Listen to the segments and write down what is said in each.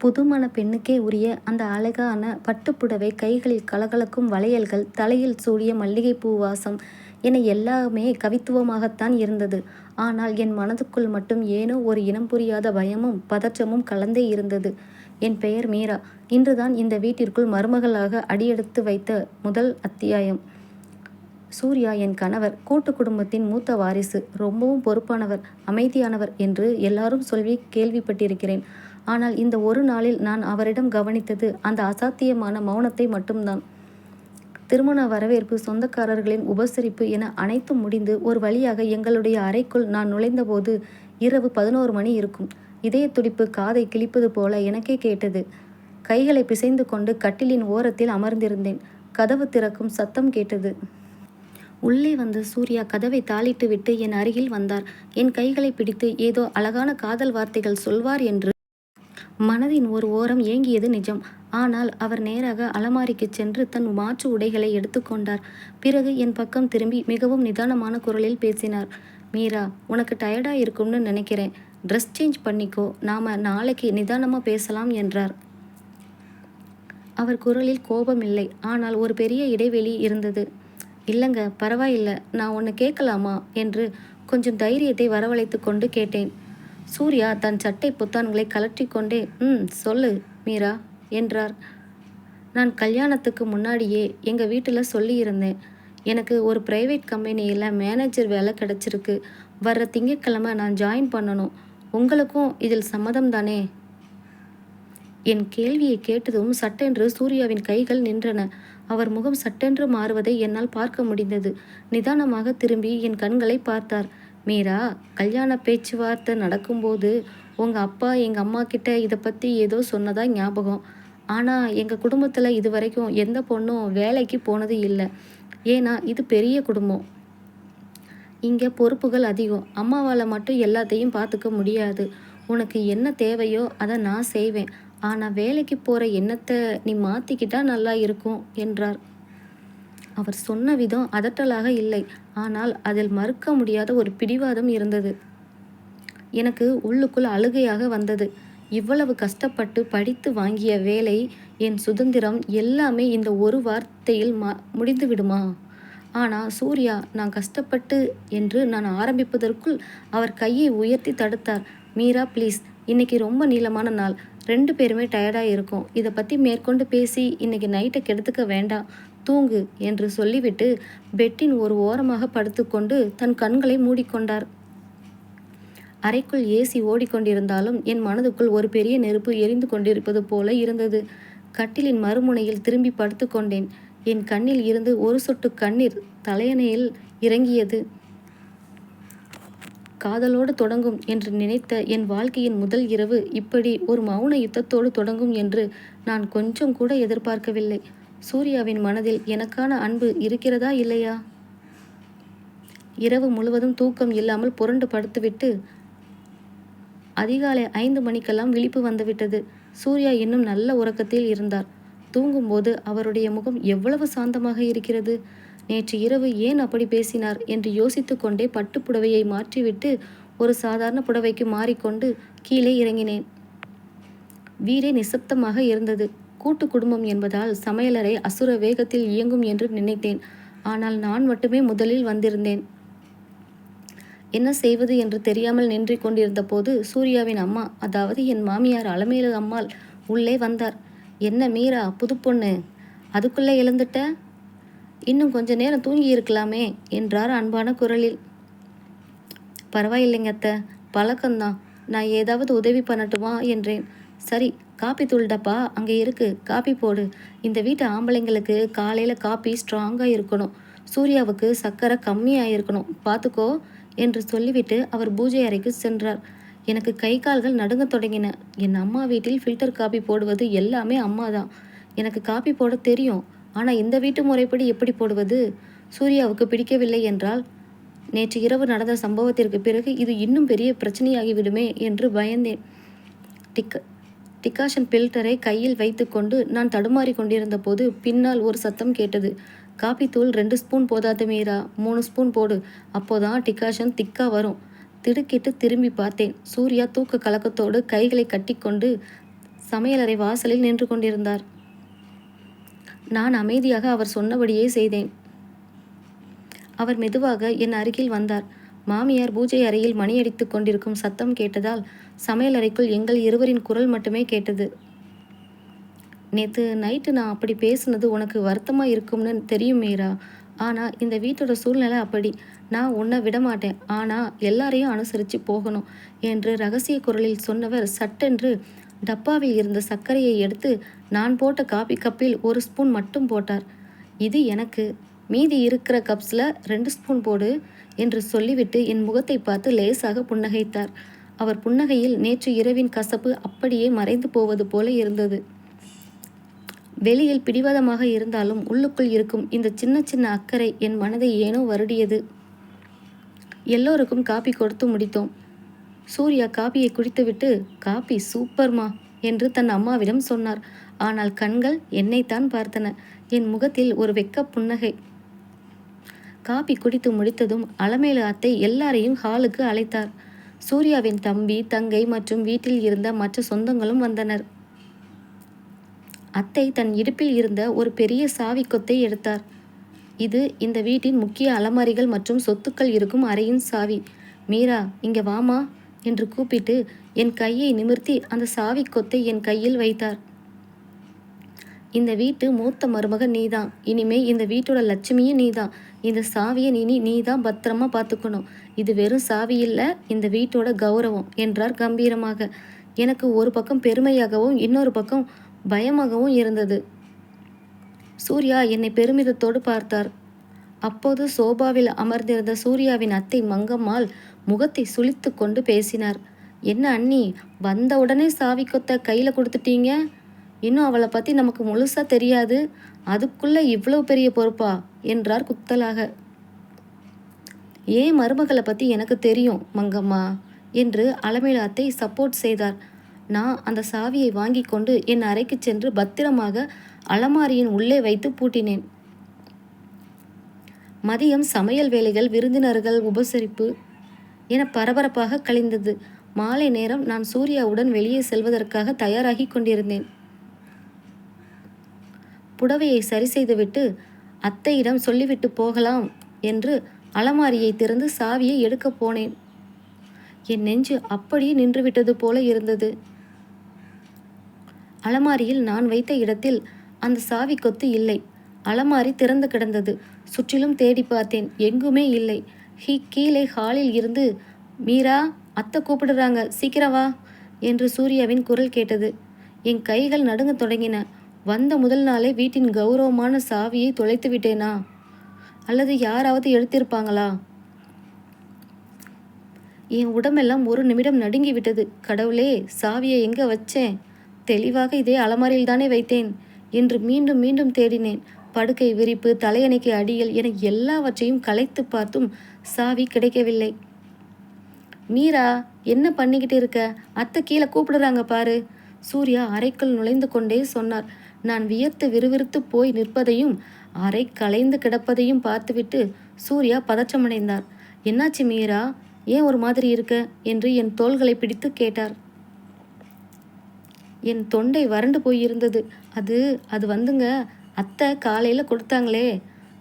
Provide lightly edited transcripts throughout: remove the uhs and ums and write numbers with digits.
புதுமண பெண்ணுக்கே உரிய அந்த அழகான பட்டுப்புடவை, கைகளில் கலகலக்கும் வளையல்கள், தலையில் சூடிய மல்லிகைப்பூ வாசம் என எல்லாமே கவித்துவமாகத்தான் இருந்தது. ஆனால் என் மனதுக்குள் மட்டும் ஏனோ ஒரு இனம் புரியாத பயமும் பதற்றமும் கலந்தே இருந்தது. என் பெயர் மீரா. இன்றுதான் இந்த வீட்டிற்குள் மருமகளாக அடியெடுத்து வைத்த முதல் அத்தியாயம். சூர்யா என் கணவர். கூட்டு குடும்பத்தின் மூத்த வாரிசு. ரொம்பவும் பொறுப்பானவர், அமைதியானவர் என்று எல்லாரும் சொல்லி கேள்விப்பட்டிருக்கிறேன். ஆனால் இந்த ஒரு நாளில் நான் அவரிடம் கவனித்தது அந்த அசாத்தியமான மௌனத்தை மட்டும்தான். திருமண வரவேற்பு, சொந்தக்காரர்களின் உபசரிப்பு என அனைத்தும் முடிந்து ஒரு வழியாக எங்களுடைய அறைக்குள் நான் நுழைந்தபோது இரவு 11 மணி இருக்கும். இதய துடிப்பு காதை கிழிப்பது போல எனக்கே கேட்டது. கைகளை பிசைந்து கொண்டு கட்டிலின் ஓரத்தில் அமர்ந்திருந்தேன். கதவு திறக்கும் சத்தம் கேட்டது. உள்ளே வந்த சூர்யா கதவை தாளிட்டு விட்டு என் அருகில் வந்தார். என் கைகளை பிடித்து ஏதோ அழகான காதல் வார்த்தைகள் சொல்வார் என்று மனதின் ஒரு ஓரம் ஏங்கியது நிஜம். ஆனால் அவர் நேராக அலமாரிக்கு சென்று தன் மாற்று உடைகளை எடுத்துக்கொண்டார். பிறகு என் பக்கம் திரும்பி மிகவும் நிதானமான குரலில் பேசினார். மீரா, உனக்கு டயர்டா இருக்கும்னு நினைக்கிறேன். ட்ரெஸ் சேஞ்ச் பண்ணிக்கோ, நாம நாளைக்கு நிதானமா பேசலாம் என்றார். அவர் குரலில் கோபம் இல்லை, ஆனால் ஒரு பெரிய இடைவெளி இருந்தது. இல்லைங்க, பரவாயில்ல, நான் ஒன்று கேட்கலாமா என்று கொஞ்சம் தைரியத்தை வரவழைத்து கொண்டு கேட்டேன். சூர்யா தன் சட்டை பொத்தான்களை கலற்றி கொண்டே சொல்லு மீரா என்றார். நான் கல்யாணத்துக்கு முன்னாடியே எங்கள் வீட்டில் சொல்லியிருந்தேன். எனக்கு ஒரு ப்ரைவேட் கம்பெனியில் மேனேஜர் வேலை கிடச்சிருக்கு. வர்ற திங்கட்கிழமை நான் ஜாயின் பண்ணணும். உங்களுக்கும் இதில் சம்மதம் தானே? என் கேள்வியை கேட்டதும் சட்டென்று சூர்யாவின் கைகள் நின்றன. அவர் முகம் சட்டென்று மாறுவதை என்னால் பார்க்க முடிந்தது. நிதானமாக திரும்பி என் கண்களை பார்த்தார். மீரா, கல்யாண பேச்சுவார்த்தை நடக்கும்போது உங்கள் அப்பா எங்கள் அம்மா கிட்ட இதை பற்றி ஏதோ சொன்னதா ஞாபகம். ஆனால் எங்கள் குடும்பத்தில் இது வரைக்கும் எந்த பொண்ணும் வேலைக்கு போனது இல்லை. ஏன்னா இது பெரிய குடும்பம். இங்கே பொறுப்புகள் அதிகம். அம்மாவால் மட்டும் எல்லாத்தையும் பார்த்துக்க முடியாது. உனக்கு என்ன தேவையோ அதை நான் செய்வேன். ஆனால் வேலைக்கு போகிற எண்ணத்தை நீ மாற்றிக்கிட்டா நல்லா இருக்கும் என்றார். அவர் சொன்ன விதம் அதட்டலாக இல்லை, ஆனால் அதில் மறுக்க முடியாத ஒரு பிடிவாதம் இருந்தது. எனக்கு உள்ளுக்குள் அழுகையாக வந்தது. இவ்வளவு கஷ்டப்பட்டு படித்து வாங்கிய வேலை, என் சுதந்திரம் எல்லாமே இந்த ஒரு வார்த்தையில் முடிந்து விடுமா? ஆனால் சூர்யா, நான் கஷ்டப்பட்டு என்று நான் ஆரம்பிப்பதற்குள் அவர் கையை உயர்த்தி தடுத்தார். மீரா ப்ளீஸ், இன்னைக்கு ரொம்ப நீளமான நாள். 2 பேருமே டயர்டாக இருக்கும். இதை பற்றி மேற்கொண்டு பேசி இன்னைக்கு நைட்டை கெடுத்துக்க வேண்டாம், தூங்கு என்று சொல்லிவிட்டு பெட்டின் ஒரு ஓரமாக படுத்துக்கொண்டு தன் கண்களை மூடிக்கொண்டார். அறைக்குள் ஏசி ஓடிக்கொண்டிருந்தாலும் என் மனதுக்குள் ஒரு பெரிய நெருப்பு எரிந்து கொண்டிருப்பது போல இருந்தது. கட்டிலின் மறுமுனையில் திரும்பி படுத்துக்கொண்டேன். என் கண்ணில் இருந்து ஒரு சொட்டு கண்ணீர் தலையணையில் இறங்கியது. காதலோடு தொடங்கும் என்று நினைத்த என் வாழ்க்கையின் முதல் இரவு இப்படி ஒரு மௌன யுத்தத்தோடு தொடங்கும் என்று நான் கொஞ்சம் கூட எதிர்பார்க்கவில்லை. சூர்யாவின் மனதில் எனக்கான அன்பு இருக்கிறதா இல்லையா? இரவு முழுவதும் தூக்கம் இல்லாமல் புரண்டு படுத்துவிட்டு அதிகாலை 5 மணிக்கெல்லாம் விழிப்பு வந்துவிட்டது. சூர்யா இன்னும் நல்ல உறக்கத்தில் இருந்தார். தூங்கும்போது அவருடைய முகம் எவ்வளவு சாந்தமாக இருக்கிறது. நேற்று இரவு ஏன் அப்படி பேசினார் என்று யோசித்து கொண்டே பட்டுப்புடவையை மாற்றிவிட்டு ஒரு சாதாரண புடவைக்கு மாறிக்கொண்டு கீழே இறங்கினேன். வீடே நிசப்தமாக இருந்தது. கூட்டு குடும்பம் என்பதால் சமையலறை அசுர வேகத்தில் இயங்கும் என்று நினைத்தேன். ஆனால் நான் மட்டுமே முதலில் வந்திருந்தேன். என்ன செய்வது என்று தெரியாமல் நின்று கொண்டிருந்த போது சூர்யாவின் அம்மா, அதாவது என் மாமியார் அலமேலு அம்மாள் உள்ளே வந்தார். என்ன மீரா, புது பொண்ணு, அதுக்குள்ளே எழுந்துட்ட? இன்னும் கொஞ்ச நேரம் தூங்கி இருக்கலாமே என்றார் அன்பான குரலில். பரவாயில்லைங்க அத்தை, பழக்கம்தான். நான் ஏதாவது உதவி பண்ணட்டுமா என்றேன். சரி, காப்பி தூள் டப்பா அங்கே இருக்கு, காப்பி போடு. இந்த வீட்டு ஆம்பளைங்களுக்கு காலையில் காப்பி ஸ்ட்ராங்காக இருக்கணும். சூர்யாவுக்கு சர்க்கரை கம்மியாக இருக்கணும், பார்த்துக்கோ என்று சொல்லிவிட்டு அவர் பூஜை அறைக்கு சென்றார். எனக்கு கை கால்கள் நடுங்க தொடங்கின. என் அம்மா வீட்டில் ஃபில்டர் காப்பி போடுவது எல்லாமே அம்மா தான். எனக்கு காப்பி போட தெரியும், ஆனால் இந்த வீட்டு முறைப்படி எப்படி போடுவது? சூர்யாவுக்கு பிடிக்கவில்லை என்றால் நேற்று இரவு நடந்த சம்பவத்திற்கு பிறகு இது இன்னும் பெரிய பிரச்சனையாகிவிடுமே என்று பயந்தேன். டிகாஷன் பில்டரை கையில் வைத்துக்கொண்டு நான் தடுமாறி கொண்டிருந்த போது பின்னால் ஒரு சத்தம் கேட்டது. காப்பி தூள் 2 ஸ்பூன் போதாது மீரா, 3 ஸ்பூன் போடு, அப்போதான் டிகாஷன் திக்கா வரும். திடுக்கிட்டு திரும்பி பார்த்தேன். சூர்யா தூக்க கலக்கத்தோடு கைகளை கட்டிக்கொண்டு சமையலறை வாசலில் நின்று கொண்டிருந்தார். நான் அமைதியாக அவர் சொன்னபடியே செய்தேன். அவர் மெதுவாக என் அருகில் வந்தார். மாமியார் பூஜை அறையில் மணியடித்து கொண்டிருக்கும் சத்தம் கேட்டதால் சமையலறைக்குள் எங்கள் இருவரின் குரல் மட்டுமே கேட்டது. நேற்று நைட்டு நான் அப்படி பேசுனது உனக்கு வருத்தமாக இருக்கும்னு தெரியும் மீரா. ஆனால் இந்த வீட்டோட சூழ்நிலை அப்படி. நான் உன்னை விடமாட்டேன், ஆனால் எல்லாரையும் அனுசரித்து போகணும் என்று ரகசிய குரலில் சொன்னவர் சட்டென்று டப்பாவில் இருந்த சர்க்கரையை எடுத்து நான் போட்ட காபி கப்பில் 1 ஸ்பூன் மட்டும் போட்டார். இது எனக்கு, மீதி இருக்கிற கப்ஸில் 2 ஸ்பூன் போடு என்று சொல்லிவிட்டு என் முகத்தை பார்த்து லேசாக புன்னகைத்தார். அவர் புன்னகையில் நேற்று இரவின் கசப்பு அப்படியே மறைந்து போவது போல இருந்தது. வெளியில் பிடிவாதமாக இருந்தாலும் உள்ளுக்குள் இருக்கும் இந்த சின்ன சின்ன அக்கறை என் மனதை ஏனோ வருடியது. எல்லோருக்கும் காபி கொடுத்து முடித்தோம். சூர்யா காபியை குடித்துவிட்டு, காபி சூப்பர்மா என்று தன் அம்மாவிடம் சொன்னார். ஆனால் கண்கள் என்னைத்தான் பார்த்தன. என் முகத்தில் ஒரு வெக்க புன்னகை. காபி குடித்து முடித்ததும் அலமேலு அத்தை எல்லாரையும் ஹாலுக்கு அழைத்தார். சூர்யாவின் தம்பி, தங்கை மற்றும் வீட்டில் இருந்த மற்ற சொந்தங்களும் வந்தனர். அத்தை தன் இடுப்பில் இருந்த ஒரு பெரிய சாவி கொத்தை எடுத்தார். இது இந்த வீட்டின் முக்கிய அலமாரிகள் மற்றும் சொத்துக்கள் இருக்கும் அறையின் சாவி. மீரா, இங்க வாமா என்று கூப்பிட்டு என் கையை நிமிர்த்தி அந்த சாவி கொத்தை என் கையில் வைத்தார். இந்த வீட்டு மூத்த மருமக நீதான். இனிமே இந்த வீட்டோட லட்சுமியும் நீதான். இந்த சாவியை நீதான் பத்திரமா பார்த்துக்கணும். இது வெறும் சாவி இல்லை, இந்த வீட்டோட கௌரவம் என்றார் கம்பீரமாக. எனக்கு ஒரு பக்கம் பெருமையாகவும் இன்னொரு பக்கம் பயமாகவும் இருந்தது. சூர்யா என்னை பெருமிதத்தோடு பார்த்தார். அப்போது சோபாவில் அமர்ந்திருந்த சூர்யாவின் அத்தை மங்கம்மாள் முகத்தை சுளித்து கொண்டு பேசினார். என்ன அண்ணி, வந்த உடனே சாவி கொத்த கையில் கொடுத்துட்டீங்க? இன்னும் அவளை பற்றி நமக்கு முழுசாக தெரியாது, அதுக்குள்ளே இவ்வளோ பெரிய பொறுப்பா என்றார் குத்தலாக. ஏன் மருமகளை பற்றி எனக்கு தெரியும் மங்கம்மா என்று அலமேலு அத்தை சப்போர்ட் செய்தார். நான் அந்த சாவியை வாங்கி கொண்டு என் அறைக்கு சென்று பத்திரமாக அலமாரியின் உள்ளே வைத்து பூட்டினேன். மதியம் சமையல் வேலைகள், விருந்தினர்கள், உபசரிப்பு என பரபரப்பாக கழிந்தது. மாலை நேரம் நான் சூர்யாவுடன் வெளியே செல்வதற்காக தயாராகி கொண்டிருந்தேன். புடவையை சரி செய்துவிட்டு அத்தையிடம் சொல்லிவிட்டு போகலாம் என்று அலமாரியை திறந்து சாவியை எடுக்கப் போனேன். என் நெஞ்சு அப்படியே நின்றுவிட்டது போல இருந்தது. அலமாரியில் நான் வைத்த இடத்தில் அந்த சாவி கொத்து இல்லை. அலமாரி திறந்து கிடந்தது. சுற்றிலும் தேடி பார்த்தேன், எங்குமே இல்லை. கீழே ஹாலில் இருந்து, மீரா, அத்தை கூப்பிடுறாங்க, சீக்கிரம் வா என்று சூர்யாவின் குரல் கேட்டது. என் கைகள் நடுங்க தொடங்கின. வந்த முதல் நாளே வீட்டின் கௌரவமான சாவியை தொலைத்து விட்டேனா? அல்லது யாராவது எடுத்திருப்பாங்களா? என் உடம்பெல்லாம் ஒரு நிமிடம் நடுங்கி விட்டது. கடவுளே, சாவியை எங்க வச்சேன்? தெளிவாக இதே அலமாரியில் தானே வைத்தேன் என்று மீண்டும் மீண்டும் தேடினேன். படுக்கை விரிப்பு, தலையணைக்கு அடியில் என எல்லாவற்றையும் கலைத்து பார்த்தும் சாவி கிடைக்கவில்லை. மீரா, என்ன பண்ணிக்கிட்டு இருக்க? அத்தை கீழே கூப்பிடுறாங்க பாரு. சூர்யா அறைக்குள் நுழைந்து கொண்டே சொன்னார். நான் வியர்த்து விறுவிறுத்து போய் நிற்பதையும் அறை கலைந்து கிடப்பதையும் பார்த்துவிட்டு சூர்யா பதற்றமடைந்தார். என்னாச்சு மீரா, ஏன் ஒரு மாதிரி இருக்க என்று என் தோள்களை பிடித்து கேட்டார். என் தொண்டை வறண்டு போயிருந்தது. அது வந்துங்க, அத்தை காலையில் கொடுத்தாங்களே,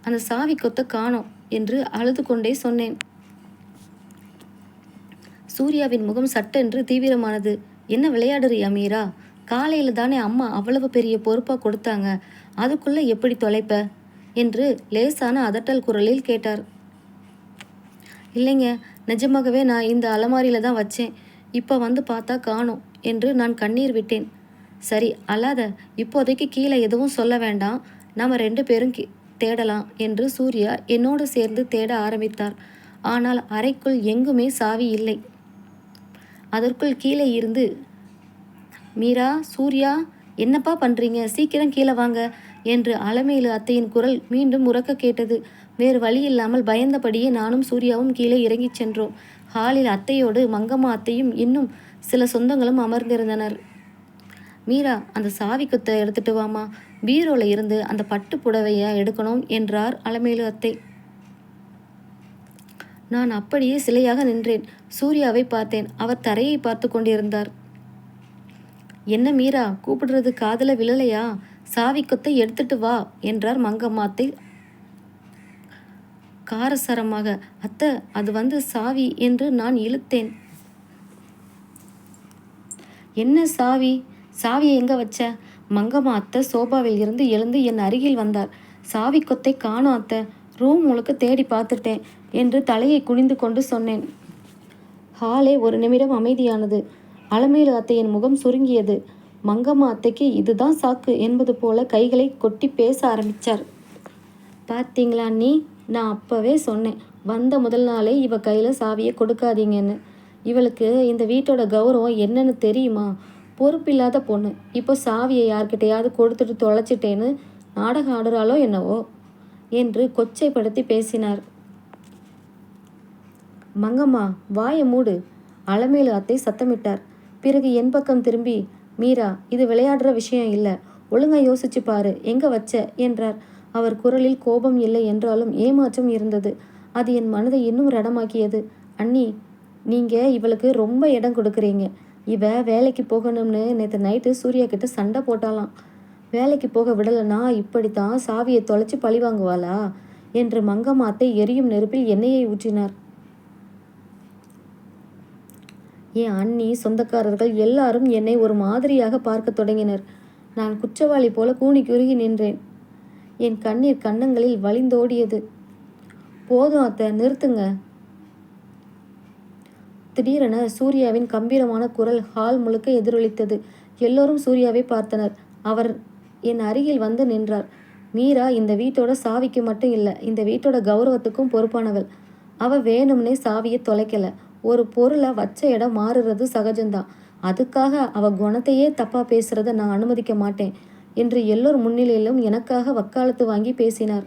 அந்த சாவி கொத்த காணோம் என்று அழுது கொண்டே சொன்னேன். சூர்யாவின் முகம் சட்டென்று தீவிரமானது. என்ன விளையாடுறியா மீரா? காலையில் தானே அம்மா அவ்வளவு பெரிய பொறுப்பாக கொடுத்தாங்க, அதுக்குள்ளே எப்படி தொலைப்ப என்று லேசான அதட்டல் குரலில் கேட்டார். இல்லைங்க, நிஜமாகவே நான் இந்த அலமாரியில் தான் வச்சேன். இப்போ வந்து பார்த்தா காணோம் என்று நான் கண்ணீர் விட்டேன். சரி, அல்லாத, இப்போதைக்கு கீழே எதுவும் சொல்ல வேண்டாம், நம்ம 2 பேரும் தேடலாம் என்று சூர்யா என்னோடு சேர்ந்து தேட ஆரம்பித்தார். ஆனால் அறைக்குள் எங்குமே சாவி இல்லை. அதற்குள் கீழே இருந்து, மீரா, சூர்யா, என்னப்பா பண்ணுறீங்க? சீக்கிரம் கீழே வாங்க என்று அலமேலு அத்தையின் குரல் மீண்டும் உரக்க கேட்டது. வேறு வழி இல்லாமல் பயந்தபடியே நானும் சூர்யாவும் கீழே இறங்கிச் சென்றோம். ஹாலில் அத்தையோடு மங்கம்மா அத்தையும் இன்னும் சில சொந்தங்களும் அமர்ந்திருந்தனர். மீரா, அந்த சாவி குத்தை எடுத்துட்டு வாமா, பீரோல இருந்து அந்த பட்டு புடவையை எடுக்கணும் என்றார் அலமேலு அத்தை. நான் அப்படியே சிலையாக நின்றேன். சூர்யாவை பார்த்தேன். அவர் தரையை பார்த்து கொண்டிருந்தார். என்ன மீரா, கூப்பிடுறது காதல விழலையா? சாவி கொத்தை எடுத்துட்டு வா என்றார் மங்கம்மாத்தை காரசாரமாக. அத்தை, அது சாவி என்று நான் இழுத்தேன். என்ன சாவி? சாவியை எங்க வச்ச? மங்கம்மா அத்தை சோபாவில் இருந்து எழுந்து என் அருகில் வந்தார். சாவி கொத்தை காணோம் அத்தை, ரூம் முழுக்க தேடி பார்த்துட்டேன் என்று தலையை குனிந்து கொண்டு சொன்னேன். ஹாலே ஒரு நிமிடம் அமைதியானது. அலமேலு அத்தையின் முகம் சுருங்கியது. மங்கம்மா அத்தைக்கு இதுதான் சாக்கு என்பது போல கைகளை கொட்டி பேச ஆரம்பித்தார். பார்த்தீங்களா நீ, நான் அப்போவே சொன்னேன், வந்த முதல் நாளே இவ கையில் சாவியை கொடுக்காதீங்கன்னு. இவளுக்கு இந்த வீட்டோட கௌரவம் என்னன்னு தெரியுமா? பொறுப்பில்லாத பொண்ணு. இப்போ சாவியை யார்கிட்டையாவது கொடுத்துட்டு தொலைச்சிட்டேன்னு நாடகம் ஆடுறாளோ என்னவோ என்று கொச்சைப்படுத்தி பேசினார். மங்கம்மா, வாயை மூடு, அலமேலு அத்தை சத்தமிட்டார். பிறகு என் பக்கம் திரும்பி, மீரா, இது விளையாடுற விஷயம் இல்லை, ஒழுங்கா யோசிச்சு பாரு, எங்க வச்ச என்றார். அவர் குரலில் கோபம் இல்லை என்றாலும் ஏமாற்றம் இருந்தது. அது என் மனதை இன்னும் ரணமாக்கியது. அண்ணி, நீங்கள் இவளுக்கு ரொம்ப இடம் கொடுக்குறீங்க. இவ வேலைக்கு போகணும்னு நேற்று நைட்டு சூர்யா கிட்ட சண்டை போட்டாலாம். வேலைக்கு போக விடலைன்னா இப்படித்தான் சாவியை தொலைச்சி பழி வாங்குவாளா என்று மங்கம்மாத்தை எரியும் நெருப்பில் எண்ணெயை ஊற்றினார். என் அண்ணி, சொந்தக்காரர்கள் எல்லாரும் என்னை ஒரு மாதிரியாக பார்க்க தொடங்கினர். நான் குற்றவாளி போல கூனி குறுகி நின்றேன். என் கண்ணீர் கன்னங்களில் வழிந்தோடியது. போதும் அத்தை, நிறுத்துங்க. திடீரென சூர்யாவின் கம்பீரமான குரல் ஹால் முழுக்க எதிரொலித்தது. எல்லோரும் சூர்யாவை பார்த்தனர். அவர் என் அருகில் வந்து நின்றார். மீரா இந்த வீட்டோட சாவிக்கு மட்டும் இல்லை, இந்த வீட்டோட கௌரவத்துக்கும் பொறுப்பானவள். அவள் வேணும்னே சாவியை தொலைக்கலை. ஒரு பொருளை வச்ச இடம் மாறுறது சகஜம்தான். அதுக்காக அவள் குணத்தையே தப்பாக பேசுகிறத நான் அனுமதிக்க மாட்டேன் என்று எல்லோர் முன்னிலையிலும் எனக்காக வக்காலத்து வாங்கி பேசினார்.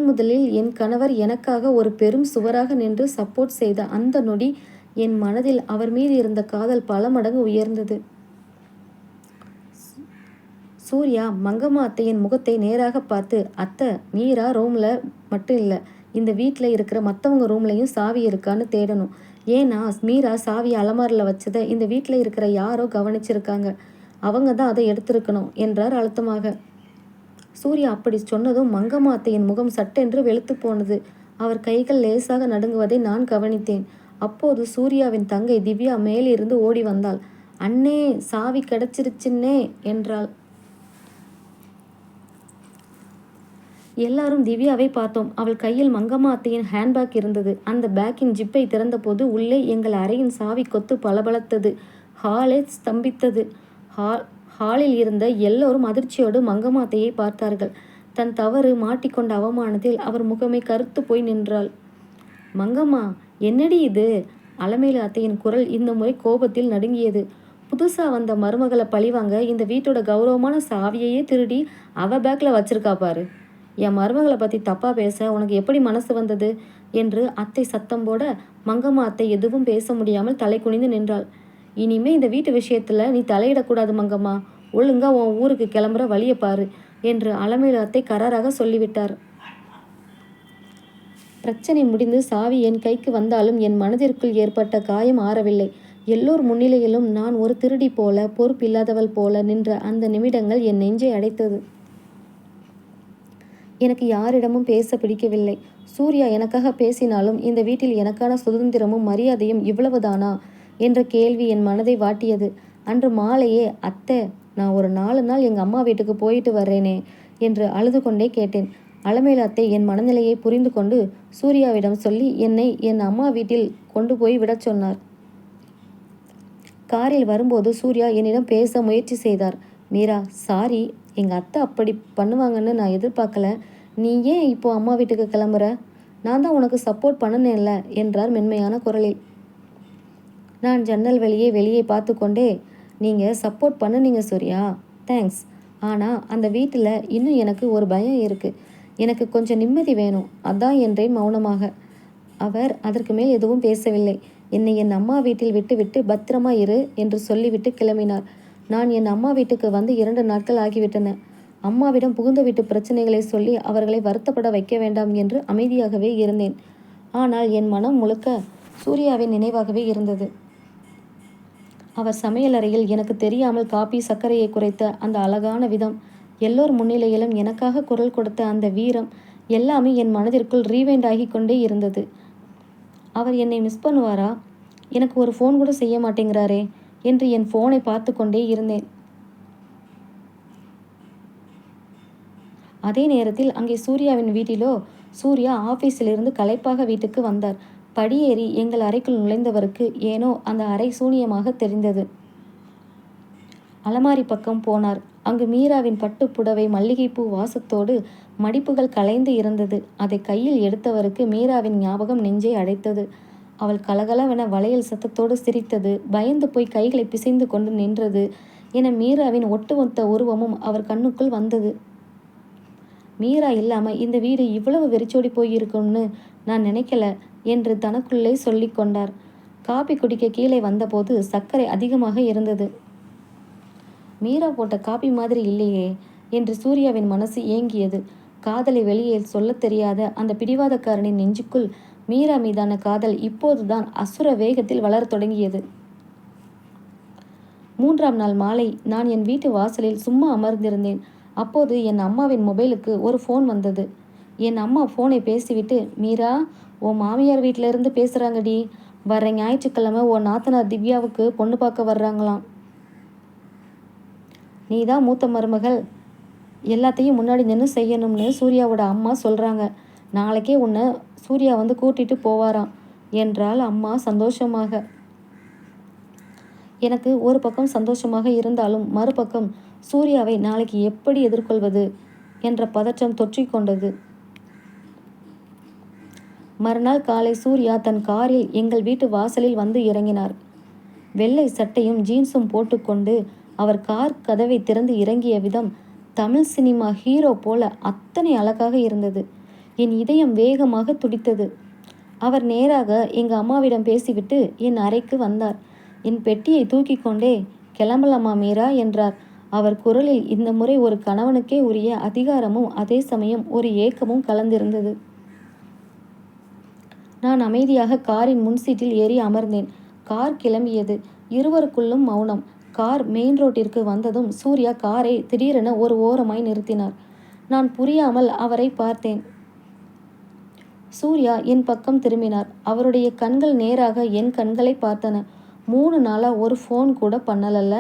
முதலில் என் கணவர் எனக்காக ஒரு பெரும் சுவராக நின்று சப்போர்ட் செய்த அந்த நொடி என் மனதில் அவர் மீது இருந்த காதல் பல மடங்கு உயர்ந்தது. சூர்யா மங்கம்மா அத்தையின் முகத்தை நேராக பார்த்து, அத்தை, மீரா ரூமில் மட்டும் இல்லை, இந்த வீட்டில் இருக்கிற மற்றவங்க ரூம்லையும் சாவி இருக்கான்னு தேடணும். ஏன்னா மீரா சாவி அலமாரில் வச்சதை இந்த வீட்டில் இருக்கிற யாரோ கவனிச்சிருக்காங்க. அவங்க தான் அதை எடுத்திருக்கணும் என்றார் அழுத்தமாக. சூர்யா அப்படி சொன்னதும் மங்கம்மா அத்தையின் முகம் சட்டென்று வெளுத்து போனது. அவர் கைகள் லேசாக நடுங்குவதை நான் கவனித்தேன். அப்போது சூர்யாவின் தங்கை திவ்யா மேலிருந்து ஓடி வந்தாள். அண்ணே, சாவி கிடைச்சிருச்சுன்னே என்றாள். எல்லாரும் திவ்யாவை பார்த்தோம். அவள் கையில் மங்கம்மா அத்தையின் ஹேண்ட்பேக் இருந்தது. அந்த பேக்கின் ஜிப்பை திறந்தபோது உள்ளே எங்கள் அறையின் சாவி கொத்து பளபளத்தது. ஹாலே ஸ்தம்பித்தது. ஹாலில் இருந்த எல்லோரும் அதிர்ச்சியோடு மங்கம்மா அத்தையை பார்த்தார்கள். தன் தவறு மாட்டிக்கொண்ட அவமானத்தில் அவர் முகமே கருத்து போய் நின்றாள். மங்கம்மா, என்னடி இது? அலமேலு அத்தையின் குரல் இந்த முறை கோபத்தில் நடுங்கியது. புதுசாக வந்த மருமகளை பழிவாங்க இந்த வீட்டோட கௌரவமான சாவியையே திருடி அவ பேக்கில் வச்சிருக்கா பாரு. என் மருமகளை பற்றி தப்பாக பேச உனக்கு எப்படி மனசு வந்தது என்று அத்தை சத்தம் போட மங்கம்மா அத்தை எதுவும் பேச முடியாமல் தலை குனிந்து நின்றாள். இனிமே இந்த வீட்டு விஷயத்தில் நீ தலையிடக்கூடாது மங்கம்மா, ஒழுங்கா உன் ஊருக்கு கிளம்புற வழியை பாரு என்று அலமேலு அத்தை கராராக சொல்லிவிட்டார். பிரச்சனை முடிந்து சாவி என் கைக்கு வந்தாலும் என் மனதிற்குள் ஏற்பட்ட காயம் ஆறவில்லை. எல்லோர் முன்னிலையிலும் நான் ஒரு திருடி போல, பொறுப்பில்லாதவள் போல நின்ற அந்த நிமிடங்கள் என் நெஞ்சை அடைத்தது. எனக்கு யாரிடமும் பேச பிடிக்கவில்லை. சூர்யா எனக்காக பேசினாலும் இந்த வீட்டில் எனக்கான சுதந்திரமும் மரியாதையும் இவ்வளவுதானா என்ற கேள்வி என் மனதை வாட்டியது. அன்று மாலையே, அத்தை, நான் ஒரு 4 நாள் எங்கள் அம்மா வீட்டுக்கு போயிட்டு வர்றேனே என்று அழுது கொண்டே கேட்டேன். அலமேலு அத்தை என் மனநிலையை புரிந்து கொண்டு சூர்யாவிடம் சொல்லி என்னை என் அம்மா வீட்டில் கொண்டு போய் விடச் சொன்னார். காரில் வரும்போது சூர்யா என்னிடம் பேச முயற்சி செய்தார். மீரா, சாரி, எங்கள் அத்தை அப்படி பண்ணுவாங்கன்னு நான் எதிர்பார்க்கல. நீ ஏன் இப்போ அம்மா வீட்டுக்கு கிளம்புற? நான் தான் உனக்கு சப்போர்ட் பண்ணனேன்ல என்றார் மென்மையான குரலில். நான் ஜன்னல் வெளியே பார்த்து கொண்டே, நீங்கள் சப்போர்ட் பண்ணுனீங்க சூர்யா, தேங்க்ஸ். ஆனால் அந்த வீட்டில் இன்னும் எனக்கு ஒரு பயம் இருக்குது. எனக்கு கொஞ்சம் நிம்மதி வேணும், அதான் என்றேன் மௌனமாக. அவர் அதற்கு மேல் எதுவும் பேசவில்லை. என்னை என் அம்மா வீட்டில் விட்டு பத்திரமா இரு என்று சொல்லிவிட்டு கிளம்பினார். நான் என் அம்மா வீட்டுக்கு வந்து 2 நாட்கள் ஆகிவிட்டன. அம்மாவிடம் புகுந்த வீட்டு பிரச்சனைகளை சொல்லி அவர்களை வருத்தப்பட வைக்க வேண்டாம் என்று அமைதியாகவே இருந்தேன். ஆனால் என் மனம் முழுக்க சூர்யாவின் நினைவாகவே இருந்தது. அவர் சமையலறையில் எனக்கு தெரியாமல் காபி சர்க்கரையை குறைத்த அந்த அழகான விதம், எல்லோர் முன்னிலையிலும் எனக்காக குரல் கொடுத்த அந்த வீரம் எல்லாமே என் மனதிற்குள் ரீவைண்ட் ஆகி கொண்டே இருந்தது. அவர் என்னை மிஸ் பண்ணுவாரா? எனக்கு ஒரு ஃபோன் கூட செய்ய மாட்டேங்கிறாரே என்று என் ஃபோனை பார்த்து கொண்டே இருந்தேன். அதே நேரத்தில் அங்கே சூர்யாவின் வீட்டிலோ, சூர்யா ஆஃபீஸிலிருந்து களைப்பாக வீட்டுக்கு வந்தார். படியேறி எங்கள் அறைக்குள் நுழைந்தவருக்கு ஏனோ அந்த அறை சூனியமாக தெரிந்தது. அலமாரி பக்கம் போனார். அங்கு மீராவின் பட்டு புடவை மல்லிகைப்பூ வாசத்தோடு மடிப்புகள் கலைந்து இருந்தது. அதை கையில் எடுத்தவருக்கு மீராவின் ஞாபகம் நெஞ்சை அடைத்தது. அவள் கலகலவென வளையல் சத்தத்தோடு சிரித்தது, பயந்து போய் கைகளை பிசைந்து கொண்டு நின்றது என மீராவின் ஒட்டுமொத்த உருவமும் அவர் கண்ணுக்குள் வந்தது. மீரா இல்லாம இந்த வீடு இவ்வளவு வெறிச்சோடி போயிருக்கும்னு நான் நினைக்கல என்று தனக்குள்ளே சொல்லி கொண்டார். காபி குடிக்க கீழே வந்தபோது சர்க்கரை அதிகமாக இருந்தது. மீரா போட்ட காபி மாதிரி இல்லையே என்று சூர்யாவின் மனசு ஏங்கியது. காதலை வெளியே சொல்லத் தெரியாத அந்த பிடிவாதக்காரனின் நெஞ்சுக்குள் மீரா மீதான காதல் இப்போதுதான் அசுர வேகத்தில் வளரத் தொடங்கியது. 3ஆம் நாள் மாலை நான் என் வீட்டு வாசலில் சும்மா அமர்ந்திருந்தேன். அப்போது என் அம்மாவின் மொபைலுக்கு ஒரு ஃபோன் வந்தது. என் அம்மா ஃபோனை பேசிவிட்டு, மீரா, உன் மாமியார் வீட்டிலேருந்து பேசுகிறாங்கடி. வர்ற ஞாயிற்றுக்கிழமை உன் நாத்தனார் திவ்யாவுக்கு பொண்ணு பார்க்க வர்றாங்களாம். நீ தான் மூத்த மருமகள், எல்லாத்தையும் முன்னாடி நின்று செய்யணும்னு சூர்யாவோட அம்மா சொல்கிறாங்க. நாளைக்கே உன்னை சூர்யா வந்து கூட்டிட்டு போவாராம் என்றாள் அம்மா சந்தோஷமாக. எனக்கு ஒரு பக்கம் சந்தோஷமாக இருந்தாலும் மறுபக்கம் சூர்யாவை நாளைக்கு எப்படி எதிர்கொள்வது என்ற பதற்றம் தொற்றிக்கொண்டது. மறுநாள் காலை சூர்யா தன் காரில் எங்கள் வீட்டு வாசலில் வந்து இறங்கினார். வெள்ளை சட்டையும் ஜீன்ஸும் போட்டுக்கொண்டு அவர் கார் கதவை திறந்து இறங்கிய விதம் தமிழ் சினிமா ஹீரோ போல அத்தனை அழகாக இருந்தது. என் இதயம் வேகமாக துடித்தது. அவர் நேராக எங்கள் அம்மாவிடம் பேசிவிட்டு என் அறைக்கு வந்தார். என் பெட்டியை தூக்கி கொண்டே, கிளம்பலாமா மீரா என்றார். அவர் குரலில் இந்த முறை ஒரு கணவனுக்கே உரிய அதிகாரமும் அதே சமயம் ஒரு ஏக்கமும் கலந்திருந்தது. நான் அமைதியாக காரின் முன்சீட்டில் ஏறி அமர்ந்தேன். கார் கிளம்பியது. இருவருக்குள்ளும் மௌனம். கார் மெயின் ரோட்டிற்கு வந்ததும் சூர்யா காரை திடீரென ஒரு ஓரமாய் நிறுத்தினார். நான் புரியாமல் அவரை பார்த்தேன். சூர்யா என் பக்கம் திரும்பினார். அவருடைய கண்கள் நேராக என் கண்களை பார்த்தன. 3 நாளா ஒரு ஃபோன் கூட பண்ணலல்ல,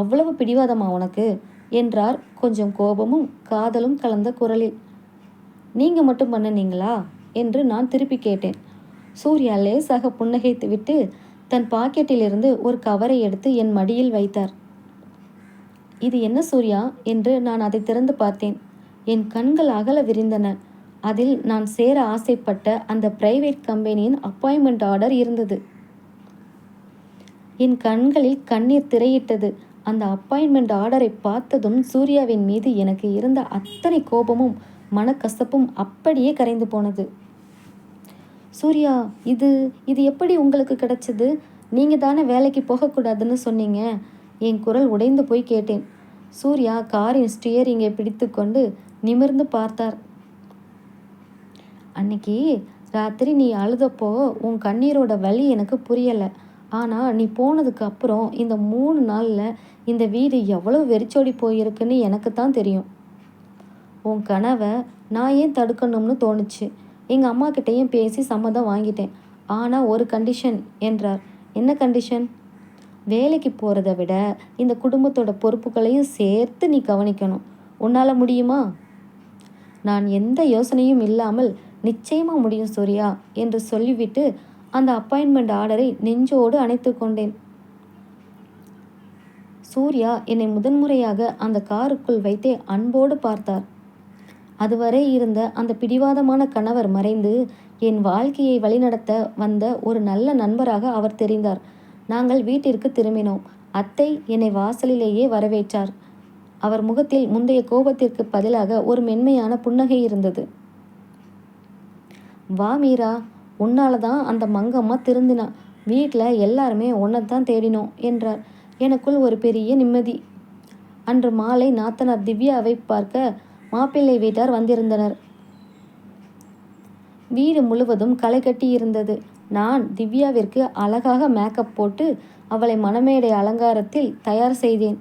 அவ்வளவு பிடிவாதமா உனக்கு என்றார் கொஞ்சம் கோபமும் காதலும் கலந்த குரலில். நீங்க மட்டும் பண்ணுனீங்களா என்று நான் திருப்பி கேட்டேன். சூர்யா லேசாக புன்னகைத்து விட்டு தன் பாக்கெட்டிலிருந்து ஒரு கவரை எடுத்து என் மடியில் வைத்தார். இது என்ன சூர்யா என்று நான் அதை திறந்து பார்த்தேன். என் கண்கள் அகல விரிந்தன. அதில் நான் சேர ஆசைப்பட்ட அந்த பிரைவேட் கம்பெனியின் அப்பாயின்மெண்ட் ஆர்டர் இருந்தது. என் கண்களில் கண்ணீர் திரையிட்டது. அந்த அப்பாயின்மெண்ட் ஆர்டரை பார்த்ததும் சூர்யாவின் மீது எனக்கு இருந்த அத்தனை கோபமும் மனக்கசப்பும் அப்படியே கரைந்து போனது. சூர்யா, இது இது எப்படி உங்களுக்கு கிடைச்சது? நீங்கள் தானே வேலைக்கு போகக்கூடாதுன்னு சொன்னீங்க. என் குரல் உடைந்து போய் கேட்டேன். சூர்யா காரின் ஸ்டியரிங்கை பிடித்து கொண்டு நிமிர்ந்து பார்த்தார். அன்னைக்கு ராத்திரி நீ அழுதப்போ உன் கண்ணீரோட வலி எனக்கு புரியலை. ஆனால் நீ போனதுக்கு அப்புறம் இந்த 3 நாளில் இந்த வீடு எவ்வளோ வெறிச்சோடி போயிருக்குன்னு எனக்கு தான் தெரியும். உன் கனவை நான் ஏன் தடுக்கணும்னு தோணுச்சு. எங்கள் அம்மா கிட்டேயும் பேசி சம்மதம் வாங்கிட்டேன். ஆனால் ஒரு கண்டிஷன் என்றார். என்ன கண்டிஷன்? வேலைக்கு போகிறத விட இந்த குடும்பத்தோட பொறுப்புகளையும் சேர்த்து நீ கவனிக்கணும். உன்னால் முடியுமா? நான் எந்த யோசனையும் இல்லாமல் நிச்சயமாக முடியும் சூர்யா என்று சொல்லிவிட்டு அந்த அப்பாயின்மெண்ட் ஆர்டரை நெஞ்சோடு அணைத்து கொண்டேன். சூர்யா என்னை முதன்முறையாக அந்த காருக்குள் வைத்தே அன்போடு பார்த்தார். அதுவரை இருந்த அந்த பிடிவாதமான கணவர் மறைந்து என் வாழ்க்கையை வழிநடத்த வந்த ஒரு நல்ல நண்பராக அவர் தெரிந்தார். நாங்கள் வீட்டிற்கு திரும்பினோம். அத்தை என்னை வாசலிலேயே வரவேற்றார். அவர் முகத்தில் முந்தைய கோபத்திற்கு பதிலாக ஒரு மென்மையான புன்னகை இருந்தது. வா மீரா, உன்னால தான் அந்த மங்கம்மா திருந்தினா. வீட்டில் எல்லாருமே உன்னைத்தான் தேடினோம் என்றார். எனக்குள் ஒரு பெரிய நிம்மதி. அன்று மாலை நாத்தனார் திவ்யாவை பார்க்க மாப்பிள்ளை வீட்டார் வந்திருந்தனர். வீடு முழுவதும் களை கட்டி இருந்தது. நான் திவ்யாவிற்கு அழகாக மேக்கப் போட்டு அவளை மணமேடை அலங்காரத்தில் தயார் செய்தேன்.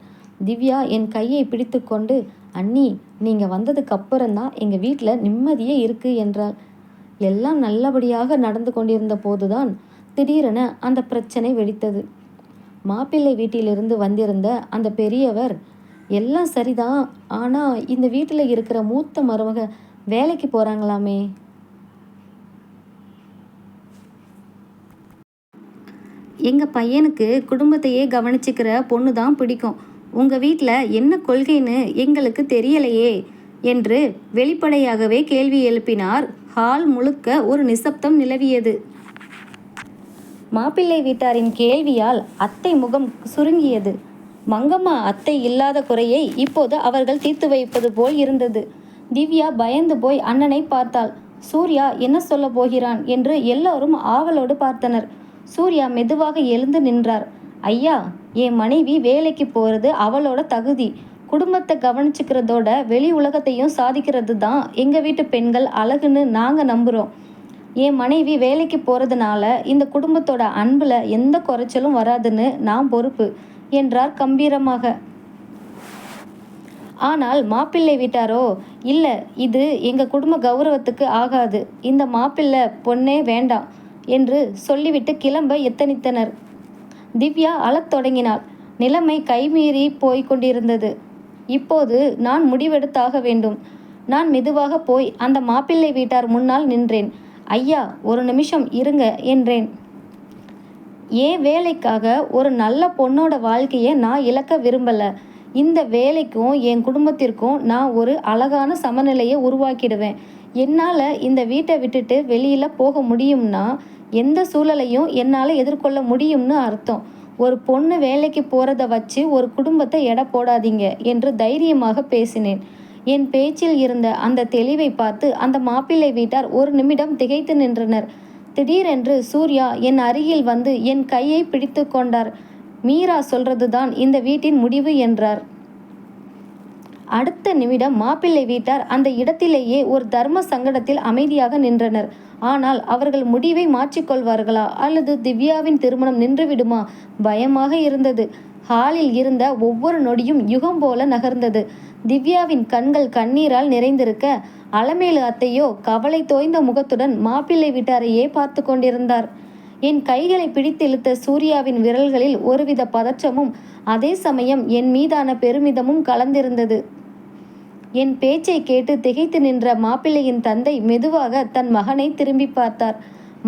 திவ்யா என் கையை பிடித்து கொண்டு, அண்ணி, நீங்கள் வந்ததுக்கு அப்புறம்தான் எங்கள் வீட்டில் நிம்மதியே இருக்குது என்றாள். எல்லாம் நல்லபடியாக நடந்து கொண்டிருந்த போதுதான் திடீரென அந்த பிரச்சனை வெடித்தது. மாப்பிள்ளை வீட்டிலிருந்து வந்திருந்த அந்த பெரியவர், எல்லாம் சரிதான், ஆனால் இந்த வீட்டில் இருக்கிற மூத்த மருமக வேலைக்கு போகிறாங்களாமே. எங்கள் பையனுக்கு குடும்பத்தையே கவனிச்சுக்கிற பொண்ணு தான் பிடிக்கும். உங்கள் வீட்டில் என்ன கொள்கைன்னு எங்களுக்கு தெரியலையே என்று வெளிப்படையாகவே கேள்வி எழுப்பினார். ஹால் முழுக்க ஒரு நிசப்தம் நிலவியது. மாப்பிள்ளை வீட்டாரின் கேள்வியால் அத்தை முகம் சுருங்கியது. மங்கம்மா அத்தை இல்லாத குறையை இப்போது அவர்கள் தீர்த்து வைப்பது போல் இருந்தது. திவ்யா பயந்து போய் அண்ணனை பார்த்தாள். சூர்யா என்ன சொல்ல போகிறான் என்று எல்லோரும் ஆவலோடு பார்த்தனர். சூர்யா மெதுவாக எழுந்து நின்றார். ஐயா, என் மனைவி வேலைக்கு போகிறது அவளோட தகுதி. குடும்பத்தை கவனிச்சுக்கிறதோட வெளி உலகத்தையும் சாதிக்கிறது தான் எங்கள் வீட்டு பெண்கள் அழகுன்னு நாங்கள் நம்புகிறோம். என் மனைவி வேலைக்கு போகிறதுனால இந்த குடும்பத்தோட அன்பில் எந்த குறைச்சலும் வராதுன்னு நான் பொறுப்பு என்றார் கம்பீரமாக. ஆனால் மாப்பிள்ளை வீட்டாரோ, இல்லை, இது எங்கள் குடும்ப கௌரவத்துக்கு ஆகாது, இந்த மாப்பிள்ளை பொண்ணே வேண்டாம் என்று சொல்லிவிட்டு கிளம்ப எத்தனித்தனர். திவ்யா அழத் தொடங்கினாள். நிலைமை கைமீறி போய் கொண்டிருந்தது. இப்போது நான் முடிவெடுத்தாக வேண்டும். நான் மெதுவாக போய் அந்த மாப்பிள்ளை வீட்டார் முன்னால் நின்றேன். ஐயா, ஒரு நிமிஷம் இருங்க என்றேன். ஏன் வேலைக்காக ஒரு நல்ல பொண்ணோட வாழ்க்கையை நான் இழக்க விரும்பலை. இந்த வேலைக்கும் என் குடும்பத்திற்கும் நான் ஒரு அழகான சமநிலையை உருவாக்கிடுவேன். என்னால் இந்த வீட்டை விட்டுட்டு வெளியில் போக முடியும்னா எந்த சூழலையும் என்னால் எதிர்கொள்ள முடியும்னு அர்த்தம். ஒரு பொண்ணு வேலைக்கு போகிறத வச்சு ஒரு குடும்பத்தை எடை போடாதீங்க என்று தைரியமாக பேசினேன். என் பேச்சில் இருந்த அந்த தெளிவை பார்த்து அந்த மாப்பிள்ளை வீட்டார் ஒரு நிமிடம் திகைத்து நின்றனர். திடீரென்று சூர்யா என் அருகில் வந்து என் கையை பிடித்து கொண்டார். மீரா சொல்றதுதான் இந்த வீட்டின் முடிவு என்றார். அடுத்த நிமிடம் மாப்பிள்ளை வீட்டார் அந்த இடத்திலேயே ஒரு தர்ம சங்கடத்தில் அமைதியாக நின்றனர். ஆனால் அவர்கள் முடிவை மாற்றிக்கொள்வார்களா அல்லது திவ்யாவின் திருமணம் நின்றுவிடுமா? பயமாக இருந்தது. ஹாலில் இருந்த ஒவ்வொரு நொடியும் யுகம் போல நகர்ந்தது. திவ்யாவின் கண்கள் கண்ணீரால் நிறைந்திருக்க, அலமேலு அத்தையோ கவலை தோய்ந்த முகத்துடன் மாப்பிள்ளை வீட்டாரையே பார்த்து கொண்டிருந்தார். என் கைகளை பிடித்து இழுத்த சூர்யாவின் விரல்களில் ஒருவித பதற்றமும் அதே சமயம் என் மீதான பெருமிதமும் கலந்திருந்தது. என் பேச்சை கேட்டு திகைத்து நின்ற மாப்பிள்ளையின் தந்தை மெதுவாக தன் மகனை திரும்பி பார்த்தார்.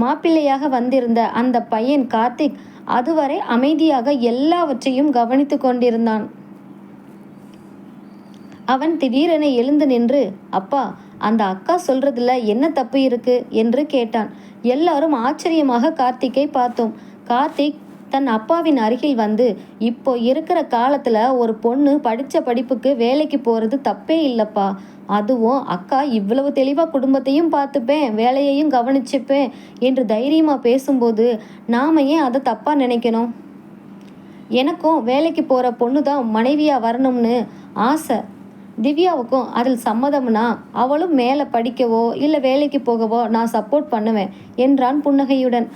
மாப்பிள்ளையாக வந்திருந்த அந்த பையன் கார்த்திக் அதுவரை அமைதியாக எல்லாவற்றையும் கவனித்து கொண்டிருந்தான். அவன் திடீரென எழுந்து நின்று, அப்பா, அந்த அக்கா சொல்றதுல என்ன தப்பு இருக்கு என்று கேட்டான். எல்லாரும் ஆச்சரியமாக கார்த்திக்கை பார்த்தோம். கார்த்திக் தன் அப்பாவின் அருகில் வந்து, இப்போ இருக்கிற காலத்துல ஒரு பொண்ணு படித்த படிப்புக்கு வேலைக்கு போறது தப்பே இல்லைப்பா. அதுவும் அக்கா இவ்வளவு தெளிவாக குடும்பத்தையும் பார்த்துப்பேன், வேலையையும் கவனிச்சுப்பேன் என்று தைரியமாக பேசும்போது நாம ஏன் அதை தப்பாக நினைக்கணும்? எனக்கும் வேலைக்கு போகிற பொண்ணு தான் மனைவியாக வரணும்னு ஆசை. திவ்யாவுக்கும் அதில் சம்மதம்னா அவளும் மேலே படிக்கவோ இல்லை வேலைக்கு போகவோ நான் சப்போர்ட் பண்ணுவேன் என்றான் புன்னகையுடன்.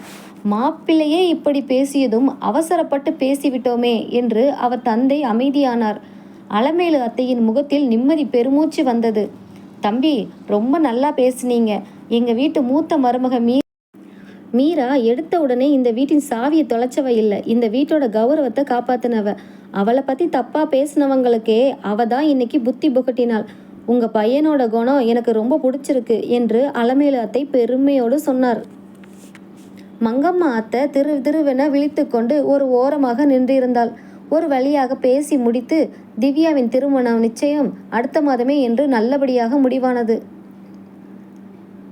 மாப்பிள்ளையே இப்படி பேசியதும் அவசரப்பட்டு பேசிவிட்டோமே என்று அவர் தந்தை அமைதியானார். அலமேலு அத்தையின் முகத்தில் நிம்மதி பெருமூச்சு வந்தது. தம்பி, ரொம்ப நல்லா பேசுனீங்க. எங்கள் வீட்டு மூத்த மருமக மீரா எடுத்த உடனே இந்த வீட்டின் சாவியை தொலைச்சவ இல்லை, இந்த வீட்டோட கௌரவத்தை காப்பாத்தினவ. அவளை பற்றி தப்பாக பேசினவங்களுக்கே அவ தான் இன்னைக்கு புத்தி புகட்டினாள். உங்கள் பையனோட குணம் எனக்கு ரொம்ப பிடிச்சிருக்கு என்று அலமேலு அத்தை பெருமையோடு சொன்னார். மங்கம்மா அத்தை திருவென விழித்து கொண்டு ஒரு ஓரமாக நின்றிருந்தாள். ஒரு வழியாக பேசி முடித்து திவ்யாவின் திருமணம் நிச்சயம் அடுத்த மாதமே என்று நல்லபடியாக முடிவானது.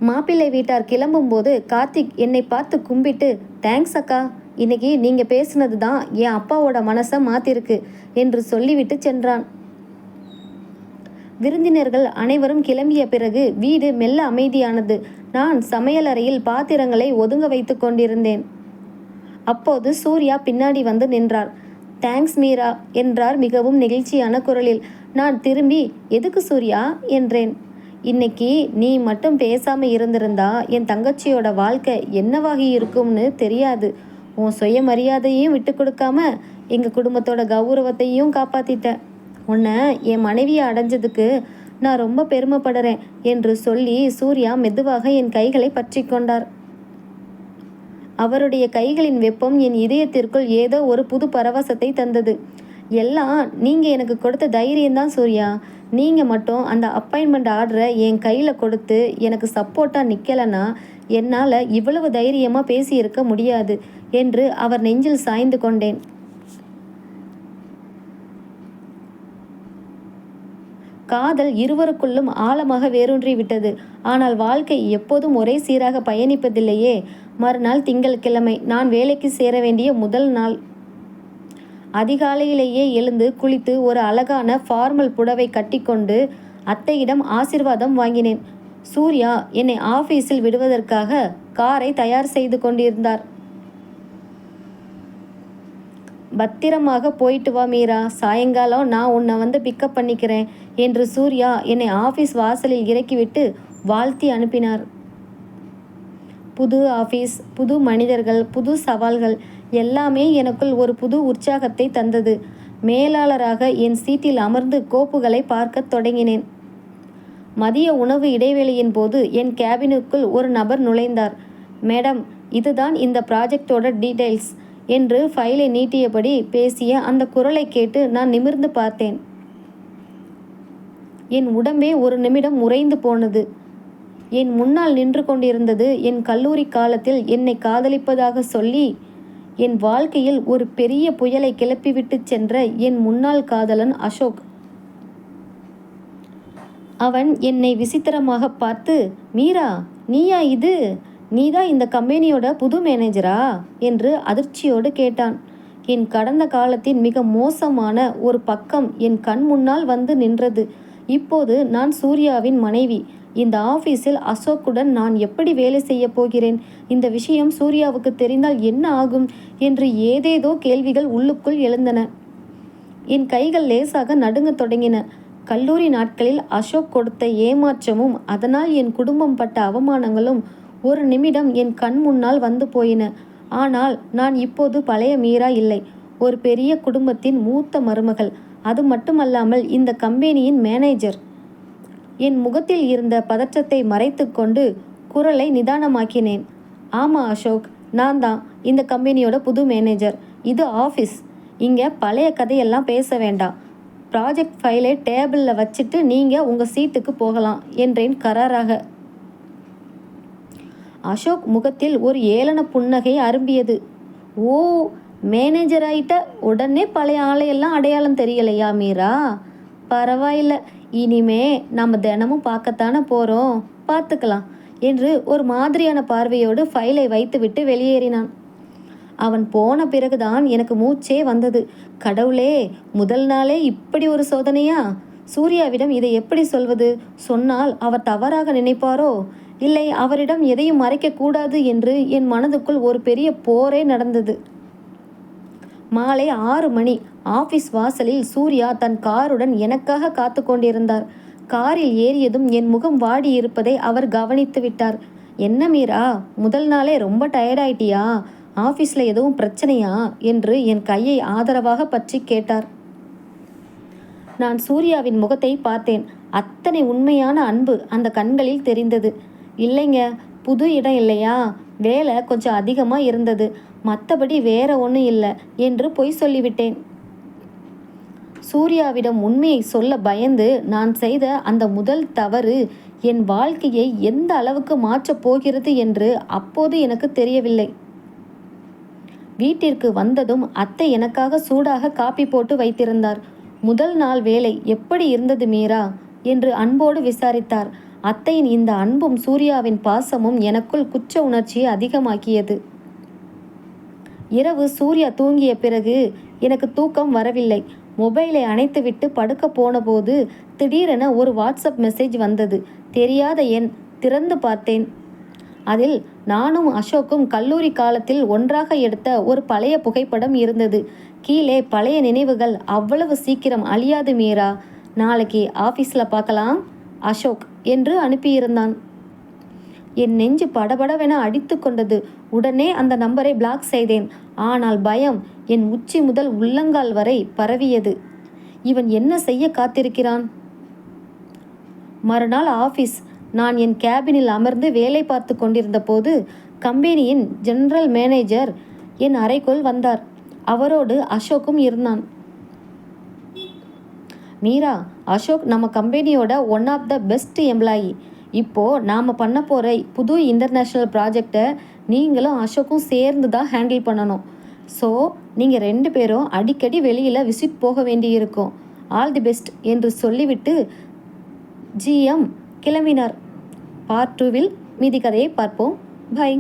மாப்பிள்ளை வீட்டார் கிளம்பும்போது கார்த்திக் என்னை பார்த்து கும்பிட்டு, தேங்க்ஸ் அக்கா, இன்னைக்கு நீங்கள் பேசுனது தான் என் அப்பாவோட மனசை மாற்றிருக்கு என்று சொல்லிவிட்டு சென்றான். விருந்தினர்கள் அனைவரும் கிளம்பிய பிறகு வீடு மெல்ல அமைதியானது. நான் சமையலறையில் பாத்திரங்களை ஒதுங்க வைத்து கொண்டிருந்தேன். அப்போது சூர்யா பின்னாடி வந்து நின்றார். தேங்க்ஸ் மீரா என்றார் மிகவும் நெகிழ்ச்சியான குரலில். நான் திரும்பி, எதுக்கு சூர்யா என்றேன். இன்னைக்கு நீ மட்டும் பேசாமல் இருந்திருந்தா என் தங்கச்சியோட வாழ்க்கை என்னவாகி இருக்கும்னு தெரியாது. உன் சுயமரியாதையும் விட்டு கொடுக்காம எங்கள் குடும்பத்தோட கௌரவத்தையும் காப்பாற்றிட்ட. உன்னை என் மனைவியை அடைஞ்சதுக்கு நான் ரொம்ப பெருமைப்படுறேன் என்று சொல்லி சூர்யா மெதுவாக என் கைகளை பற்றி கொண்டார். அவருடைய கைகளின் வெப்பம் என் இதயத்திற்குள் ஏதோ ஒரு புது பரவசத்தை தந்தது. எல்லாம் நீங்கள் எனக்கு கொடுத்த தைரியம்தான் சூர்யா. நீங்கள் மட்டும் அந்த அப்பாயின்மெண்ட் ஆர்டரை என் கையில் கொடுத்து எனக்கு சப்போர்ட்டாக நிற்கலைன்னா என்னால் இவ்வளவு தைரியமாக பேசியிருக்க முடியாது என்று அவர் நெஞ்சில் சாய்ந்து கொண்டேன். காதல் இருவருக்குள்ளும் ஆழமாக வேரூன்றி விட்டது. ஆனால் வாழ்க்கை எப்போதும் ஒரே சீராக பயணிப்பதில்லையே. மறுநாள் திங்கட்கிழமை. நான் வேலைக்கு சேர வேண்டிய முதல் நாள். அதிகாலையிலேயே எழுந்து குளித்து ஒரு அழகான ஃபார்மல் புடவை கட்டிக்கொண்டு அத்தையிடம் ஆசிர்வாதம் வாங்கினேன். சூர்யா என்னை ஆஃபீஸில் விடுவதற்காக காரை தயார் செய்து கொண்டிருந்தார். பத்திரமாக போயிட்டு வா மீரா, சாயங்காலம் நான் உன்னை வந்து பிக்கப் பண்ணிக்கிறேன் என்று சூர்யா என்னை ஆஃபீஸ் வாசலில் இறக்கிவிட்டு வாழ்த்தி அனுப்பினார். புது ஆஃபீஸ், புது மனிதர்கள், புது சவால்கள் எல்லாமே எனக்குள் ஒரு புது உற்சாகத்தை தந்தது. மேலாளராக என் சீட்டில் அமர்ந்து கோப்புகளை பார்க்க தொடங்கினேன். மதிய உணவு இடைவேளையின் போது என் கேபினுக்குள் ஒரு நபர் நுழைந்தார். மேடம், இதுதான் இந்த ப்ராஜெக்டோட டீட்டெயில்ஸ் என்று ஃபைலை நீட்டியபடி பேசிய அந்த குரலை கேட்டு நான் நிமிர்ந்து பார்த்தேன். என் உடம்பே ஒரு நிமிடம் உறைந்து போனது. என் முன்னால் நின்று கொண்டிருந்தது என் கல்லூரி காலத்தில் என்னை காதலிப்பதாக சொல்லி என் வாழ்க்கையில் ஒரு பெரிய புயலை கிளப்பிவிட்டு சென்ற என் முன்னாள் காதலன் அசோக். அவன் என்னை விசித்திரமாக பார்த்து, மீரா, நீயா இது? நீதான் இந்த கம்பெனியோட புது மேனேஜரா என்று அதிர்ச்சியோடு கேட்டான். என் கடந்த காலத்தின் மிக மோசமான ஒரு பக்கம் என் கண் முன்னால் வந்து நின்றது. இப்போது நான் சூர்யாவின் மனைவி. இந்த ஆஃபீஸில் அசோக்குடன் நான் எப்படி வேலை செய்ய போகிறேன்? இந்த விஷயம் சூர்யாவுக்கு தெரிந்தால் என்ன ஆகும் என்று ஏதேதோ கேள்விகள் உள்ளுக்குள் எழுந்தன. என் கைகள் லேசாக நடுங்கத் தொடங்கின. கல்லூரி நாட்களில் அசோக் கொடுத்த ஏமாற்றமும் அதனால் என் குடும்பம் பட்ட அவமானங்களும் ஒரு நிமிடம் என் கண் முன்னால் வந்து போயின. ஆனால் நான் இப்போது பழைய மீரா இல்லை. ஒரு பெரிய குடும்பத்தின் மூத்த மருமகள். அது மட்டுமல்லாமல் இந்த கம்பெனியின் மேனேஜர். என் முகத்தில் இருந்த பதற்றத்தை மறைத்து கொண்டு குரலை நிதானமாக்கினேன். ஆமாம் அசோக், நான் தான் இந்த கம்பெனியோட புது மேனேஜர். இது ஆஃபீஸ். இங்கே பழைய கதையெல்லாம் பேச வேண்டாம். ப்ராஜெக்ட் ஃபைலை டேபிளில் வச்சுட்டு நீங்கள் உங்கள் சீட்டுக்கு போகலாம் என்றேன் கராராக. அசோக் முகத்தில் ஒரு ஏளன புன்னகை அரும்பியது. ஓ, மேனேஜர் ஆயிட்ட உடனே பழைய ஆளையெல்லாம் அடையாளம் தெரியலையா மீரா? பரவாயில்ல, இனிமே நம்ம தினமும் பார்க்கத்தானே போகிறோம், பார்த்துக்கலாம் என்று ஒரு மாதிரியான பார்வையோடு ஃபைலை வைத்துவிட்டு வெளியேறினான். அவன் போன பிறகுதான் எனக்கு மூச்சே வந்தது. கடவுளே, முதல் நாளே இப்படி ஒரு சோதனையா? சூர்யாவிடம் இதை எப்படி சொல்வது? சொன்னால் அவர் தவறாக நினைப்பாரோ? இல்லை அவரிடம் எதையும் மறைக்கக்கூடாது என்று என் மனதுக்குள் ஒரு பெரிய போரே நடந்தது. மாலை 6 மணி. ஆஃபீஸ் வாசலில் சூர்யா தன் காருடன் எனக்காக காத்து கொண்டிருந்தார். காரில் ஏறியதும் என் முகம் வாடி இருப்பதை அவர் கவனித்து விட்டார். என்ன மீரா, முதல் நாளே ரொம்ப டயர்டாயிட்டியா? ஆஃபீஸில் எதுவும் பிரச்சனையா என்று என் கையை ஆதரவாக பற்றி கேட்டார். நான் சூர்யாவின் முகத்தை பார்த்தேன். அத்தனை உண்மையான அன்பு அந்த கண்களில் தெரிந்தது. இல்லைங்க, புது இடம் இல்லையா, வேலை கொஞ்சம் அதிகமாக இருந்தது, மற்றபடி வேற ஒன்றும் இல்லை என்று பொய் சொல்லிவிட்டேன். சூர்யாவிடம் உண்மையை சொல்ல பயந்து நான் செய்த அந்த முதல் தவறு என் வாழ்க்கையை எந்த அளவுக்கு மாற்றப் போகிறது என்று அப்போது எனக்கு தெரியவில்லை. வீட்டிற்கு வந்ததும் அத்தை எனக்காக சூடாக காப்பி போட்டு வைத்திருந்தார். முதல் நாள் வேலை எப்படி இருந்தது மீரா என்று அன்போடு விசாரித்தார். அத்தையின் இந்த அன்பும் சூர்யாவின் பாசமும் எனக்குள் குற்ற உணர்ச்சியை அதிகமாக்கியது. இரவு சூர்யா தூங்கிய பிறகு எனக்கு தூக்கம் வரவில்லை. மொபைலை அணைத்துவிட்டு படுக்க போனபோது திடீரென ஒரு வாட்ஸ்அப் மெசேஜ் வந்தது. தெரியாத எண். திறந்து பார்த்தேன். அதில் நானும் அசோக்கும் கல்லூரி காலத்தில் ஒன்றாக எடுத்த ஒரு பழைய புகைப்படம் இருந்தது. கீழே பழைய நினைவுகள் அவ்வளவு சீக்கிரம் அழியாது மீரா. நாளைக்கு ஆஃபீஸில் பார்க்கலாம், அசோக். என்று அனுப்பியிருந்தான். என் நெஞ்சு படபடவென அடித்து கொண்டது. உடனே அந்த நம்பரை பிளாக் செய்தேன். ஆனால் பயம் என் உச்சி முதல் உள்ளங்கால் வரை பரவியது. இவன் என்ன செய்ய காத்திருக்கிறான்? மறுநாள் ஆஃபீஸ். நான் என் கேபினில் அமர்ந்து வேலை பார்த்து கொண்டிருந்த போது கம்பெனியின் ஜெனரல் மேனேஜர் என் அறைக்குள் வந்தார். அவரோடு அசோக்கும் இருந்தான். மீரா, அசோக் நம்ம கம்பெனியோட one of the best employee. இப்போது நாம் பண்ண போகிற புது இன்டர்நேஷ்னல் ப்ராஜெக்டை நீங்களும் அசோக்கும் சேர்ந்து தான் ஹேண்டில் பண்ணணும். ஸோ நீங்கள் 2 பேரும் அடிக்கடி வெளியில் விசிட் போக வேண்டியிருக்கும். ஆல் தி பெஸ்ட் என்று சொல்லிவிட்டு ஜிஎம் கிளம்பினார். பார்ட் 2வில் மீதி கதையை பார்ப்போம். பை.